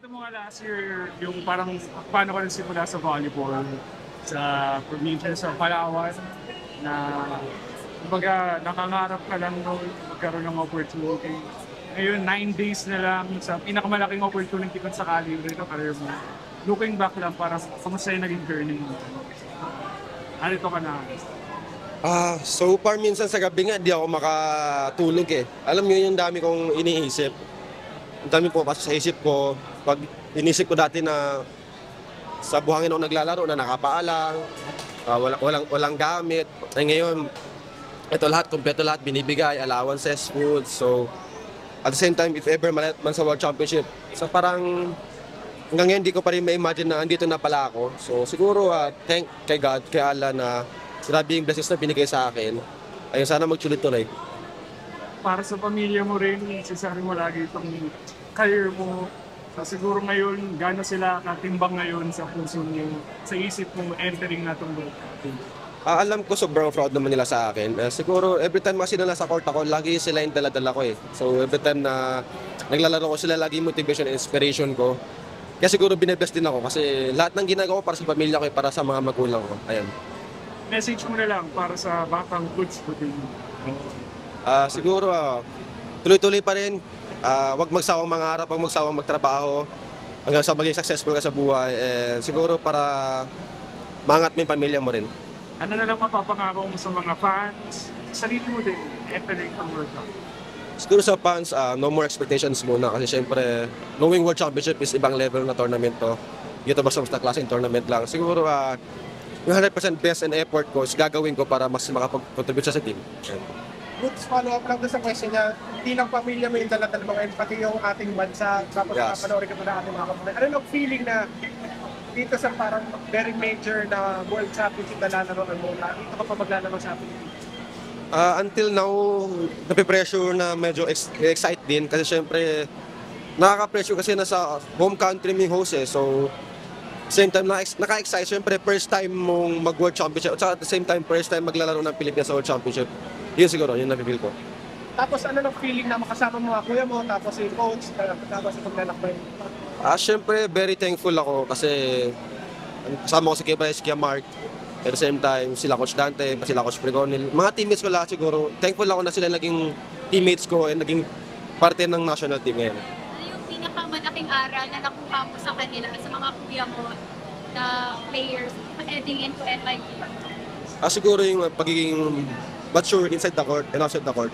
Kwento mo nga last year, yung parang paano ka nagsimula sa volleyball sa probinsya sa Palawan na kumbaga nakangarap ka lang noon magkaroon ng opportunity. Ngayon, 9 days na lang sa pinakamalaking opportunity kung sakali rin ang career mo. Looking back lang, parang kamusta yung naging journey mo? Narito ka na. So far minsan sa gabi nga di ako makatulog eh. Alam niyo yung dami kong iniisip. Ang dami po kasi sa isip ko. Pag inisip ko dati na sa buhangin ako naglalaro na nakapaalang, walang gamit. Ay ngayon, ito lahat, kompleto lahat binibigay, allowances, food. So at the same time, if ever man sa World Championship, so parang hanggang ngayon hindi ko pa rin ma-imagine na andito na pala ako. So siguro thank kay God, kay Allah na grabe yung blessings na binigay sa akin. Ayun, sana magtuloy-tuloy. Para sa pamilya mo rin, sasari mo lagi itong career mo. So, siguro ngayon, gano'n sila katimbang ngayon sa puso mo, sa isip mo, entering na itong World Cup? Alam ko sobrang proud naman nila sa akin. Siguro every time kasi na nasa court ako, lagi sila yung dala-dala ko eh. So every time na naglalaro ko sila, lagi motivation and inspiration ko. Kaya siguro binibest din ako kasi lahat ng ginagawa ko para sa pamilya ko, para sa mga magulang ko. Ayun. Message mo na lang para sa batang coach mo din. Siguro tuloy-tuloy pa rin. Huwag magsawang mangarap, huwag magsawang magtrabaho hanggang sa maging successful ka sa buhay. Siguro para maangat mo yung pamilya mo rin. Ano na lang mapapangako mo sa mga fans? Sarili mo din, entering ang World Cup. Siguro sa fans, no more expectations muna kasi syempre knowing World Championship is ibang level na tournament to. Dito basta klaseng tournament lang. Siguro yung 100% best and effort ko is gagawin ko para mas makapag-contribute sa team. Roots, follow up lang doon sa question niya, hindi lang pamilya mo yung dala-dala mo ngayon, pati yung ating bansa, tapos Yes. panoorin ka pa na ating mga kapatid. Ano yung feeling na dito sa parang very major na World Championship na lalaroan mo, na dito ka pa maglalaro sa ating? Until now, napipressure na medyo excite din kasi syempre nakaka-pressure kasi nasa home country mo yung host eh. So same time naka-excite, syempre first time mong mag-World Championship at the same time first time maglalaro ng Pilipinas sa World Championship. Yun siguro, yun na-feel ko. Tapos ano ng feeling na makasama mo mga kuya mo, tapos yung coach, tapos yung paglalakbay? Syempre very thankful ako kasi kasama ko si Kebres, Kia Mark. At the same time, sila Coach Dante, sila Coach Pregonil. Mga teammates ko lahat siguro. Thankful ako na sila naging teammates ko and naging parte ng national team ngayon. Ano yung pinakamalaking aral na nakuha mo sa kanila, sa mga kuya mo na players heading into NYT? Siguro yung pagiging mature inside the court and outside the court.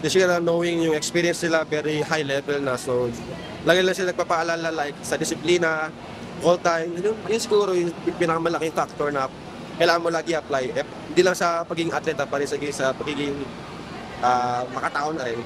Kasi sila knowing yung experience nila very high level na. So, lagi lang sila nagpapaalala like sa disiplina, all time. Yun siguro yung pinakamalaking factor na kailangan mo lagi apply. Hindi lang sa pagiging atleta, pari sa pagiging makatao na rin.